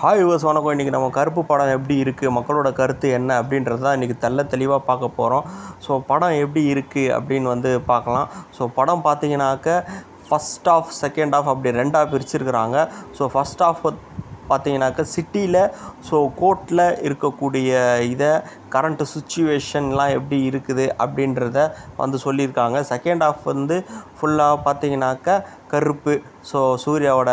Hi yours, வணக்கம். இன்றைக்கி நம்ம கருப்பு படம் எப்படி இருக்குது, மக்களோட கருத்து என்ன அப்படின்றது தான் இன்றைக்கி தெளிவாக பார்க்க போகிறோம். ஸோ படம் எப்படி இருக்குது அப்படின்னு பார்க்கலாம். ஸோ படம் பார்த்தீங்கன்னாக்க ஃபஸ்ட் ஆஃப் செகண்ட் ஆஃப் அப்படி ரெண்டாக பிரிச்சுருக்குறாங்க. ஸோ ஃபஸ்ட் ஆஃப் பார்த்தீங்கன்னாக்க சிட்டியில் கோர்ட்டில் இருக்கக்கூடிய இதை கரண்ட்டு சுச்சுவேஷன்லாம் எப்படி இருக்குது அப்படின்றத சொல்லியிருக்காங்க. செகண்ட் ஆஃப் ஃபுல்லாக பார்த்தீங்கன்னாக்கா கருப்பு. சூர்யாவோட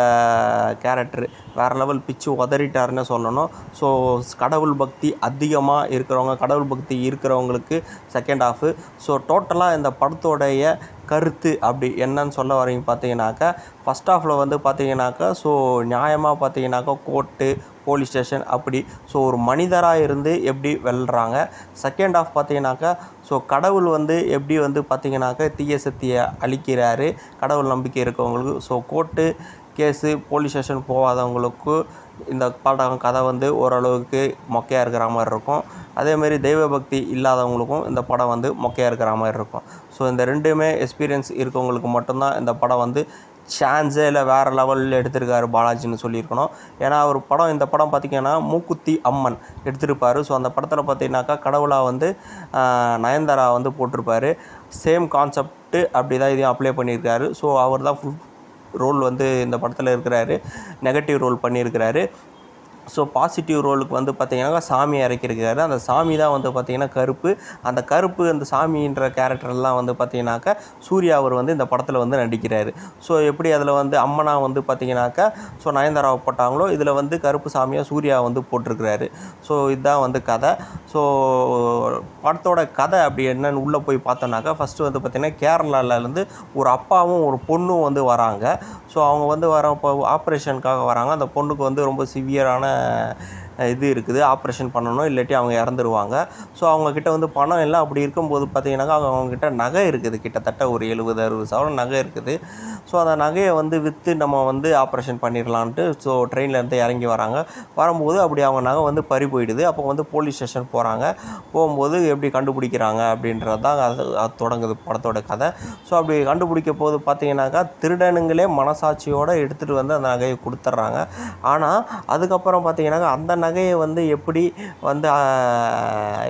கேரக்டரு வேறு லெவல் பிச்சு உதறிட்டாருன்னு சொல்லணும். கடவுள் பக்தி அதிகமாக இருக்கிறவங்க, கடவுள் பக்தி இருக்கிறவங்களுக்கு செகண்ட் ஆஃபு. டோட்டலாக இந்த படத்தோடைய கருத்து அப்படி என்னன்னு சொல்ல வரீங்க பார்த்தீங்கன்னாக்கா, ஃபஸ்ட் ஆஃபில் பார்த்தீங்கன்னாக்கா நியாயமாக பார்த்தீங்கன்னாக்கா கோர்ட்டு, போலீஸ் ஸ்டேஷன் அப்படி ஒரு மனிதராக இருந்து எப்படி வெல்றாங்க. செகண்ட் ஆஃப் பார்த்தீங்கன்னாக்கா கடவுள் எப்படி பார்த்தீங்கன்னாக்கா தீய சக்தியை அழிக்கிறாரு கடவுள் நம்பிக்கை இருக்கவங்களுக்கு. கோர்ட்டு கேஸு, போலீஸ் ஸ்டேஷன் போகாதவங்களுக்கு இந்த படம் கதை ஓரளவுக்கு மொக்கையாக இருக்கிற மாதிரி இருக்கும். அதேமாரி தெய்வ பக்தி இல்லாதவங்களுக்கும் இந்த படம் மொக்கையாக இருக்கிற மாதிரி இருக்கும். இந்த ரெண்டுமே எக்ஸ்பீரியன்ஸ் இருக்கவங்களுக்கு மட்டும்தான் இந்த படம் சான்ஸே இல்லை, வேறு லெவலில் எடுத்திருக்காரு பாலாஜின்னு சொல்லியிருக்கணும். ஏன்னா இந்த படம் பார்த்திங்கன்னா மூக்குத்தி அம்மன் எடுத்திருப்பார். அந்த படத்தில் பார்த்திங்கனாக்கா கடவுளாக நயன்தாரா போட்டிருப்பார். சேம் கான்செப்ட்டு அப்படி தான் இதையும் அப்ளை பண்ணியிருக்காரு. அவர் தான் ஃபுல் ரோல் இந்த படத்தில் இருக்கிறாரு, நெகட்டிவ் ரோல் பண்ணியிருக்கிறாரு. பாசிட்டிவ் ரோலுக்கு பார்த்திங்கனாக்கா சாமியை இறக்கியிருக்காரு. அந்த சாமி தான் பார்த்திங்கன்னா கருப்பு. அந்த கருப்பு, அந்த சாமின்ற கேரக்டர்லாம் பார்த்திங்கனாக்கா சூர்யா அவர் இந்த படத்தில் நடிக்கிறாரு. எப்படி அதில் அம்மனா பார்த்திங்கனாக்கா நயன்தாராவை போட்டாங்களோ இதில் கருப்பு சாமியாக சூர்யா போட்டிருக்கிறாரு. இதுதான் கதை. படத்தோட கதை அப்படி என்னன்னு உள்ளே போய் பார்த்தோன்னாக்கா, ஃபஸ்ட்டு பார்த்திங்கன்னா கேரளாவிலேருந்து ஒரு அப்பாவும் ஒரு பொண்ணும் வராங்க. அவங்க வரப்போ ஆப்ரேஷனுக்காக வராங்க. அந்த பொண்ணுக்கு ரொம்ப சிவியரான இது இருக்குது, ஆப்ரேஷன் பண்ணணும், இல்லாட்டி அவங்க இறந்துருவாங்க. அவங்கக்கிட்ட பணம் எல்லாம் அப்படி இருக்கும்போது பார்த்திங்கனாக்கா அவங்கக்கிட்ட நகை இருக்குது, கிட்டத்தட்ட ஒரு 70-60 சவரன் நகை இருக்குது. அந்த நகையை விற்று நம்ம ஆப்ரேஷன் பண்ணிடலான்ட்டு ட்ரெயின்லேருந்து இறங்கி வராங்க. வரும்போது அப்படி அவங்க நகை பறி போயிடுது. அப்போ போலீஸ் ஸ்டேஷன் போகிறாங்க. போகும்போது எப்படி கண்டுபிடிக்கிறாங்க அப்படின்றது தான் அது தொடங்குது படத்தோட கதை. அப்படி கண்டுபிடிக்க போது பார்த்திங்கனாக்கா திருடனுங்களே மனசாட்சியோடு எடுத்துகிட்டு அந்த நகையை கொடுத்துட்றாங்க. ஆனால் அதுக்கப்புறம் பார்த்திங்கனாக்கா அந்த நகையை எப்படி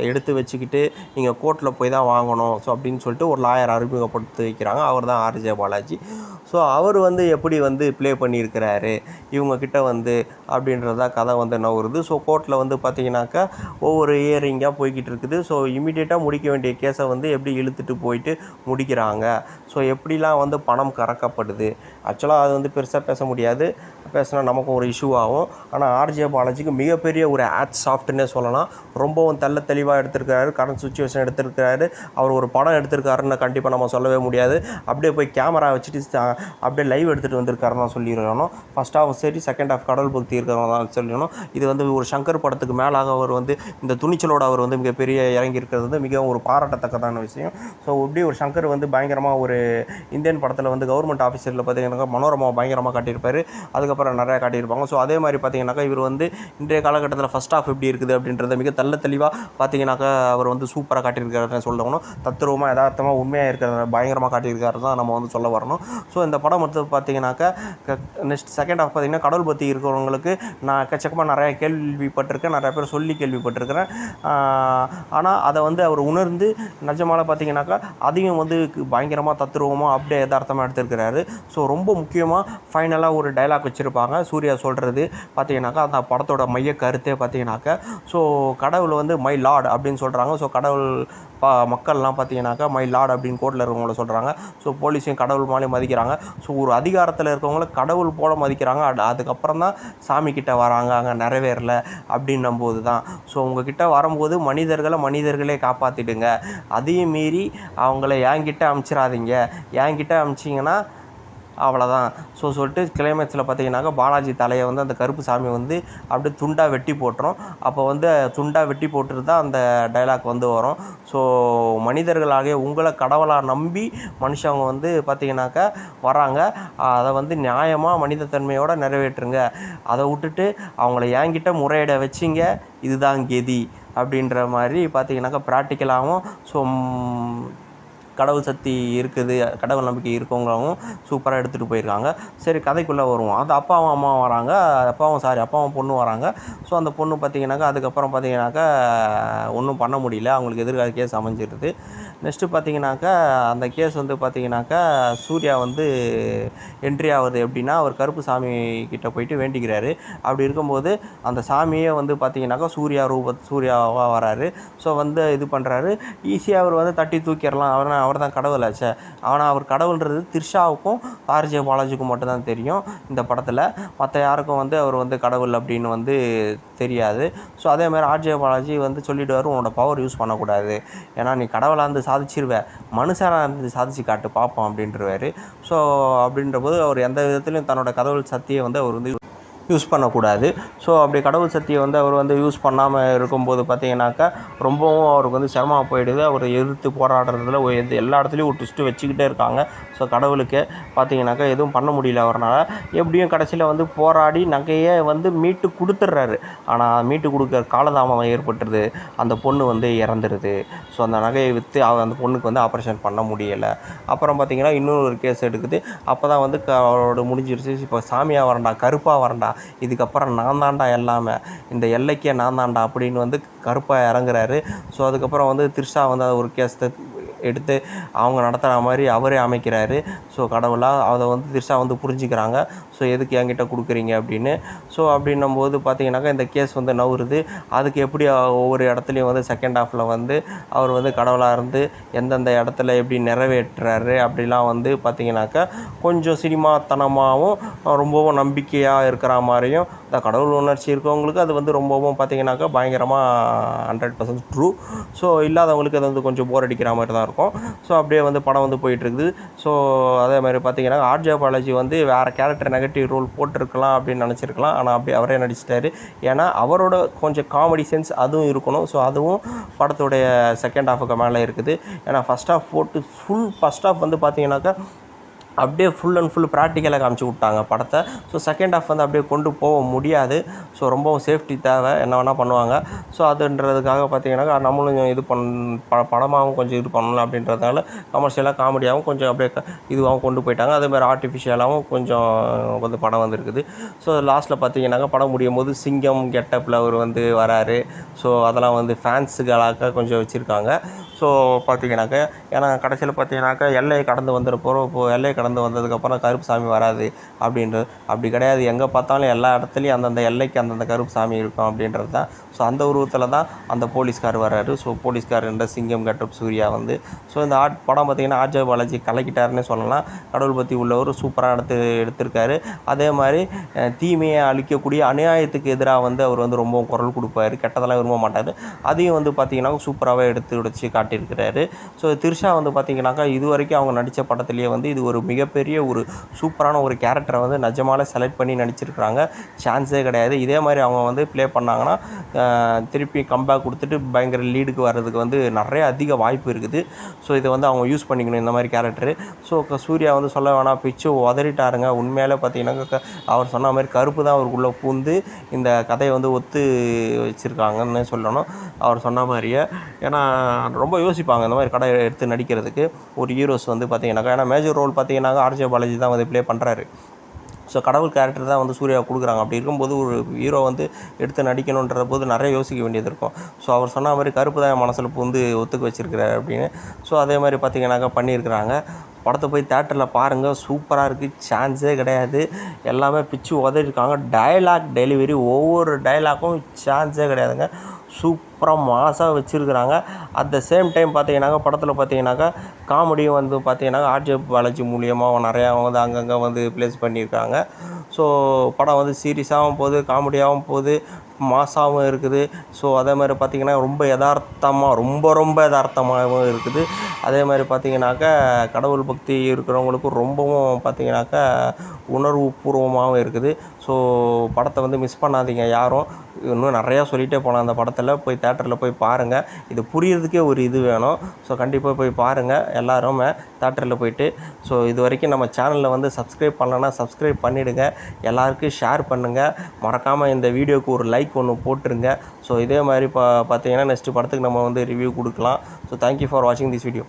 எடுத்து வச்சுக்கிட்டு நீங்கள் கோர்ட்டில் போய் தான் வாங்கணும் அப்படின்னு சொல்லிட்டு ஒரு லாயர் அறிமுகப்படுத்தி வைக்கிறாங்க. அவர் தான் ஆர்ஜே பாலாஜி. அவர் எப்படி ப்ளே பண்ணியிருக்கிறாரு இவங்கக்கிட்ட அப்படின்றதா கதை நகருது. கோர்ட்டில் பார்த்திங்கனாக்கா ஒவ்வொரு இயரிங்காக போய்கிட்டு இருக்குது. இமீடியட்டாக முடிக்க வேண்டிய கேஸை எப்படி இழுத்துட்டு போயிட்டு முடிக்கிறாங்க. எப்படிலாம் பணம் கறக்கப்படுது. ஆக்சுவலாக அது பெருசாக பேச முடியாது, பேசினா நமக்கும் ஒரு இஷ்யூ ஆகும். ஆனால் ஆர்ஜே பாலாஜிக்கு மிகப்பெரிய ஒரு ஆட்ஸ் சாஃப்ட்னே சொல்லலாம். ரொம்பவும் தெளிவாக எடுத்திருக்கிறாரு, கரண்ட் சுச்சுவேஷன் எடுத்திருக்கிறாரு. அவர் ஒரு படம் எடுத்திருக்காருன்னு கண்டிப்பாக நம்ம சொல்லவே முடியாது. அப்படியே போய் கேமரா வச்சுட்டு அப்படியே லைவ் எடுத்துகிட்டு வந்திருக்காருன்னு தான் சொல்லிடணும். ஃபஸ்ட் ஆஃப் சரி, செகண்ட் ஆஃப் கடவுள் பக்தி இருக்கிறவங்க தான் சொல்லணும். இது ஒரு சங்கர் படத்துக்கு மேலாக அவர் இந்த துணிச்சலோடு அவர் மிகப்பெரிய இறங்கி இருக்கிறது மிகவும் ஒரு பாராட்டத்தக்கதான விஷயம். இப்படி ஒரு சங்கர் பயங்கரமாக ஒரு இந்தியன் படத்தில் கவர்மெண்ட் ஆஃபீஸரில் பார்த்திங்கனாக்கா மனோரமா பயங்கரமாக காட்டியிருப்பார். அதுக்கப்புறம் நிறையா காட்டியிருப்பாங்க. அதே மாதிரி பார்த்திங்கனாக்கா இவர் இன்றைய காலகட்டத்தில் ஃபஸ்ட் ஆஃப் எப்படி இருக்குது அப்படின்றத மிக தெளிவாக பார்த்திங்கனாக்கா அவர் சூப்பராக காட்டியிருக்காருன்னு சொல்லணும். தத்துருவமாக யதார்த்தமாக உண்மையாக இருக்கிற பயங்கரமாக காட்டியிருக்காரு தான் நம்ம சொல்ல வரணும். இந்த படம் பார்த்திங்கனாக்கா நெக்ஸ்ட் செகண்ட் ஆஃப் பார்த்திங்கன்னா கடவுள் பற்றி இருக்கிறவங்களுக்கு நான் எக்கச்சக்கமாக நிறையா கேள்விப்பட்டிருக்கேன், நிறையா பேர் சொல்லி கேள்விப்பட்டிருக்கிறேன். ஆனால் அதை அவர் உணர்ந்து நிஜமால பார்த்திங்கனாக்கா அதையும் பயங்கரமாக தத்துருவமாக அப்படியே யதார்த்தமாக எடுத்திருக்கிறாரு. ரொம்ப முக்கியமாக ஃபைனலாக ஒரு டைலாக் வச்சுருப்பாங்க. சூர்யா சொல்கிறது பார்த்திங்கனாக்கா அந்த படத்தோட மைய கருத்தே பார்த்திங்கனாக்கா கடவுள் மை லார்ட் அப்படின்னு சொல்கிறாங்க. கடவுள் மக்கள்லாம் பார்த்திங்கனாக்கா மை லார்ட் அப்படின்னு கோர்ட்டில் இருக்கவங்கள சொல்கிறாங்க. போலீஸையும் கடவுள் மாதிரி மதிக்கிறாங்க. ஒரு அதிகாரத்தில் இருக்கவங்கள கடவுள் போல மதிக்கிறாங்க. அதுக்கப்புறம் தான் சாமிக்கிட்ட வராங்க, அங்கே நிறைவேறலை அப்படின்னும் போது தான் உங்ககிட்ட வரும்போது மனிதர்களே காப்பாற்றிடுங்க, அதையும் மீறி அவங்கள என்கிட்ட அனுப்பிச்சிடாதீங்க, என்கிட்ட அனுப்பிச்சிங்கன்னா அவ்வளோதான். சொல்லிட்டு கிளைமேக்ஸில் பார்த்திங்கனாக்கா பாலாஜி தலையை அந்த கருப்பு சாமி அப்படியே துண்டாக வெட்டி போட்டுரும். அப்போ துண்டாக வெட்டி போட்டுட்டு தான் அந்த டைலாக் வரும். மனிதர்களாகிய உங்களை கடவுளாக நம்பி மனுஷங்க பார்த்திங்கனாக்கா வராங்க. அதை நியாயமாக மனிதத்தன்மையோடு நிறைவேற்றுங்க. அதை விட்டுட்டு அவங்கள என்கிட்ட முறையிட வச்சிங்க, இதுதான் கெதி அப்படின்ற மாதிரி பார்த்திங்கனாக்கா ப்ராக்டிக்கலாகவும் கடவுள் சக்தி இருக்குது, கடவுள் நம்பிக்கை இருக்கவங்களும் சூப்பராக எடுத்துகிட்டு போயிருக்காங்க. சரி கதைக்குள்ளே வருவோம். அது அப்பாவும் அம்மாவும் வராங்க, அப்பாவும் பொண்ணும் வராங்க. ஸோ அந்த பொண்ணு பார்த்திங்கனாக்கா அதுக்கப்புறம் பார்த்திங்கனாக்கா ஒன்றும் பண்ண முடியல, அவங்களுக்கு எதிர்கால கேஸ் அமைஞ்சிருது. நெக்ஸ்ட்டு பார்த்திங்கனாக்கா அந்த கேஸ் வந்து பார்த்திங்கனாக்கா சூர்யா வந்து என்ட்ரி ஆகுது. எப்படின்னா அவர் கருப்பு சாமி கிட்ட போயிட்டு வேண்டிக்கிறாரு. அப்படி இருக்கும்போது அந்த சாமியே வந்து பார்த்திங்கனாக்கா சூர்யாவாக வராரு. ஸோ வந்து இது பண்ணுறாரு. ஈஸியாக அவர் வந்து தட்டி தூக்கிடலாம், அவர் தான் கடவுளாச்சே. ஆனால் அவர் கடவுள்ன்றது த்ரிஷாவுக்கும் ஆர்ஜே பாலாஜிக்கும் மட்டும்தான் தெரியும் இந்த படத்தில். மற்ற யாருக்கும் வந்து அவர் வந்து கடவுள் அப்படின்னு வந்து தெரியாது. ஸோ அதேமாதிரி ஆர்ஜே பாலாஜி வந்து சொல்லிவிடுவார், உன்னோட பவர் யூஸ் பண்ணக்கூடாது, ஏன்னா நீ கடவுளாக இருந்து சாதிச்சிருவேன், மனுஷனாக இருந்து சாதிச்சு காட்டு பார்ப்போம் அப்படின்றவாரு. ஸோ அப்படின்றபோது அவர் எந்த விதத்துலையும் தன்னோட கடவுள் சக்தியை வந்து அவர் வந்து யூஸ் பண்ணக்கூடாது. ஸோ அப்படி கடவுள் சக்தியை வந்து அவர் வந்து யூஸ் பண்ணாமல் இருக்கும்போது பார்த்திங்கனாக்கா ரொம்பவும் அவருக்கு வந்து சிரமமாக போயிடுது. அவர் எதிர்த்து போராடுறதுல எல்லா இடத்துலையும் ஒரு ட்விஸ்ட்டு வச்சுக்கிட்டே இருக்காங்க. ஸோ கடவுளுக்கு பார்த்திங்கனாக்கா எதுவும் பண்ண முடியல அவரால். எப்படியும் கடைசியில் வந்து போராடி நகையை வந்து மீட்டு கொடுத்துட்றாரு. ஆனால் மீட்டு கொடுக்குற காலதாமம் ஏற்பட்டுருது, அந்த பொண்ணு வந்து இறந்துடுது. ஸோ அந்த நகையை விற்று அந்த பொண்ணுக்கு வந்து ஆப்ரேஷன் பண்ண முடியலை. அப்புறம் பார்த்திங்கன்னா இன்னொரு கேஸ் எடுக்குது. அப்போ தான் வந்து அவரோட முடிஞ்சிருச்சு. இப்போ சாமியாக வரண்டா, கருப்பாக வரண்டா, இதுக்கப்புறம் நான் தாண்டா எல்லாமே, இந்த எல்லைக்கே நான் தாண்டா அப்படின்னு வந்து கருப்பாக இறங்குறாரு. ஸோ அதுக்கப்புறம் வந்து த்ரிஷா வந்து ஒரு கேஸ் எடுத்து அவங்க நடத்துகிற மாதிரி அவரே அமைக்கிறாரு. ஸோ கடவுளாக அதை வந்து த்ரிஷா வந்து புரிஞ்சுக்கிறாங்க. ஸோ எதுக்கு என்கிட்ட கொடுக்குறீங்க அப்படின்னு. ஸோ அப்படின்னும்போது பார்த்திங்கனாக்கா இந்த கேஸ் வந்து நவுறுது. அதுக்கு எப்படி ஒவ்வொரு இடத்துலையும் வந்து செகண்ட் ஹாஃபில் வந்து அவர் வந்து கடவுளாக இருந்து எந்தெந்த இடத்துல எப்படி நிறைவேற்றுறாரு அப்படிலாம் வந்து பார்த்திங்கனாக்கா கொஞ்சம் சினிமாத்தனமாகவும் ரொம்பவும் நம்பிக்கையாக இருக்கிற மாதிரியும், இந்த கடவுள் உணர்ச்சி இருக்கவங்களுக்கு அது வந்து ரொம்பவும் பார்த்திங்கனாக்கா பயங்கரமாக 100% ட்ரூ. ஸோ இல்லாதவங்களுக்கு அது வந்து கொஞ்சம் போர் அடிக்கிற மாதிரி தான் இருக்கும். ஸோ அப்படியே வந்து படம் வந்து போயிட்டுருக்குது. ஸோ அதே மாதிரி பார்த்திங்கன்னா ஆர்ஜே பாலாஜி வந்து வேறு கேரக்டர் நெகட்டிவ் ரோல் போட்டிருக்கலாம் அப்படின்னு நினச்சிருக்கலாம். ஆனால் அப்படி அவரே நடிச்சிட்டாரு. ஏன்னா அவரோட கொஞ்சம் காமெடி சென்ஸ் அதுவும் இருக்கணும். ஸோ அதுவும் படத்துடைய செகண்ட் ஹாஃபுக்கு மேலே இருக்குது. ஏன்னா ஃபஸ்ட் ஹாஃப் போட்டு ஃபஸ்ட் ஹாஃப் வந்து பார்த்திங்கனாக்கா அப்படியே ஃபுல் அண்ட் ஃபுல் ப்ராக்டிக்கலாக காமிச்சு விட்டாங்க படத்தை. ஸோ செகண்ட் ஹாஃப் வந்து அப்படியே கொண்டு போக முடியாது. ஸோ ரொம்பவும் சேஃப்டி தேவை, என்ன வேணால் பண்ணுவாங்க. ஸோ அதுன்றதுக்காக பார்த்திங்கனாக்கா நம்மளும் இது படமாகவும் கொஞ்சம் இது பண்ணலாம் அப்படின்றதுனால கமர்ஷியலாக காமெடியாகவும் கொஞ்சம் அப்படியே இதுவாகவும் கொண்டு போயிட்டாங்க. அதேமாதிரி ஆர்டிஃபிஷியலாகவும் கொஞ்சம் வந்து படம் வந்துருக்குது. ஸோ லாஸ்ட்டில் பார்த்திங்கனாக்கா படம் முடியும் போது சிங்கம் கெட்டப்பில் அவர் வந்து வராரு. ஸோ அதெல்லாம் வந்து ஃபேன்ஸுகளாக கொஞ்சம் வச்சுருக்காங்க. ஸோ பார்த்திங்கனாக்கா ஏன்னா கடைசியில் பார்த்திங்கனாக்கா எல்லையை கடந்து வந்ததுக்கப்புறம் கருப்பு சாமி வராது அப்படின்றது அப்படி கிடையாது. எங்கே பார்த்தாலும் எல்லா இடத்துலையும் அந்தந்த எல்லைக்கு அந்தந்த கருப்பு சாமி இருக்கும் அப்படின்றது தான். ஸோ அந்த உருவத்தில் தான் அந்த போலீஸ்கார் வர்றாரு. ஸோ போலீஸ்கார் என்ற சிங்கம் கெட்டப் சூர்யா வந்து ஸோ இந்த படம் பார்த்திங்கன்னா ஆர்ஜே பாலாஜி கலக்கிட்டாருன்னு சொல்லலாம். கடவுள் பற்றி உள்ளவர் சூப்பராக எடுத்திருக்காரு. அதே மாதிரி தீமையை அழிக்கக்கூடிய அநியாயத்துக்கு எதிராக வந்து அவர் வந்து ரொம்பவும் குரல் கொடுப்பார், கெட்டதெல்லாம் விரும்ப மாட்டார். அதையும் வந்து பார்த்திங்கன்னா சூப்பராகவே எடுத்து உடைச்சி காட்டியிருக்கிறாரு. ஸோ த்ரிஷா வந்து பார்த்திங்கனாக்கா இது வரைக்கும் அவங்க நடித்த படத்துலேயே வந்து இது ஒரு மிகப்பெரிய ஒரு சூப்பரான ஒரு கேரக்டரை வந்து நிஜமாலே செலக்ட் பண்ணி நடிச்சிருக்கிறாங்க. சான்ஸே கிடையாது. இதே மாதிரி அவங்க வந்து ப்ளே பண்ணாங்கன்னா திருப்பி கம்பேக் கொடுத்துட்டு பயங்கர லீடுக்கு வர்றதுக்கு வந்து நிறைய அதிக வாய்ப்பு இருக்குது. ஸோ இதை வந்து அவங்க யூஸ் பண்ணிக்கணும் இந்த மாதிரி கேரக்டரு. ஸோ சூர்யா வந்து சொல்ல வேணாம், பிச்சு உதறிட்டாருங்க. உண்மையிலே பார்த்தீங்கன்னா அவர் சொன்ன மாதிரி கருப்பு தான் அவருக்குள்ளே பூந்து இந்த கதையை வந்து ஒத்து வச்சுருக்காங்கன்னு சொல்லணும் அவர் சொன்ன மாதிரியே. ஏன்னா ரொம்ப யோசிப்பாங்க இந்த மாதிரி கடை எடுத்து நடிக்கிறதுக்கு ஒரு ஹீரோஸ் வந்து பார்த்திங்கனாக்கா. ஏன்னா மேஜர் ரோல் பார்த்திங்கனாக்கா ஆர்ஜே பாலாஜி தான் வந்து ப்ளே பண்ணுறாரு. ஸோ கடவுள் கேரக்டர் தான் வந்து சூர்யா கொடுக்குறாங்க. அப்படி இருக்கும்போது ஒரு ஹீரோ வந்து எடுத்து நடிக்கணுன்ற போது நிறைய யோசிக்க வேண்டியது இருக்கும். ஸோ அவர் சொன்ன மாதிரி கருப்பு தான் என் மனசில் வந்து ஒத்துக்க வச்சுருக்கிறார் அப்படின்னு. ஸோ அதே மாதிரி பார்த்திங்கனாக்கா பண்ணியிருக்கிறாங்க. படத்தை போய் தேட்டரில் பாருங்கள், சூப்பராக இருக்குது, சான்ஸே கிடையாது. எல்லாமே பிச்சு உதறிருக்காங்க. டயலாக் டெலிவரி ஒவ்வொரு டைலாக்கும் சான்ஸே கிடையாதுங்க. சூப்பராக மாசாக வச்சுருக்கிறாங்க. அட் த சேம் டைம் பார்த்திங்கனாக்கா படத்தில் பார்த்திங்கனாக்கா காமெடியும் வந்து பார்த்திங்கனாக்கா ஆர்ஜே பாலாஜி மூலியமாக நிறையா வந்து அங்கங்கே வந்து ப்ளேஸ் பண்ணியிருக்காங்க. ஸோ படம் வந்து சீரியஸாகவும் போகுது, காமெடியாகவும் போகுது, மாசாகவும் இருக்குது. ஸோ அதே மாதிரி பார்த்திங்கன்னா ரொம்ப யதார்த்தமாகவும் இருக்குது. அதே மாதிரி பார்த்திங்கனாக்கா கடவுள் பக்தி இருக்கிறவங்களுக்கும் ரொம்பவும் பார்த்திங்கனாக்கா உணர்வு பூர்வமாகவும் இருக்குது. ஸோ படத்தை வந்து மிஸ் பண்ணாதீங்க யாரும். இன்னும் நிறையா சொல்லிகிட்டே போனால் அந்த படத்தில் போய் தேட்டரில் போய் பாருங்கள். இது புரியறதுக்கே ஒரு இது வேணும். ஸோ கண்டிப்பாக போய் பாருங்கள் எல்லாருமே தேட்டரில் போய்ட்டு. ஸோ இது வரைக்கும் நம்ம சேனலில் வந்து சப்ஸ்கிரைப் பண்ணலன்னா சப்ஸ்கிரைப் பண்ணிவிடுங்க, எல்லாருக்கும் ஷேர் பண்ணுங்கள், மறக்காமல் இந்த வீடியோவுக்கு ஒரு லைக் ஒன்று போட்டுருங்க. ஸோ இதே மாதிரி பார்த்தீங்கன்னா நெக்ஸ்ட்டு படத்துக்கு நம்ம வந்து ரிவ்யூ கொடுக்கலாம். ஸோ தேங்க்யூ ஃபார் வாட்சிங் திஸ் வீடியோ.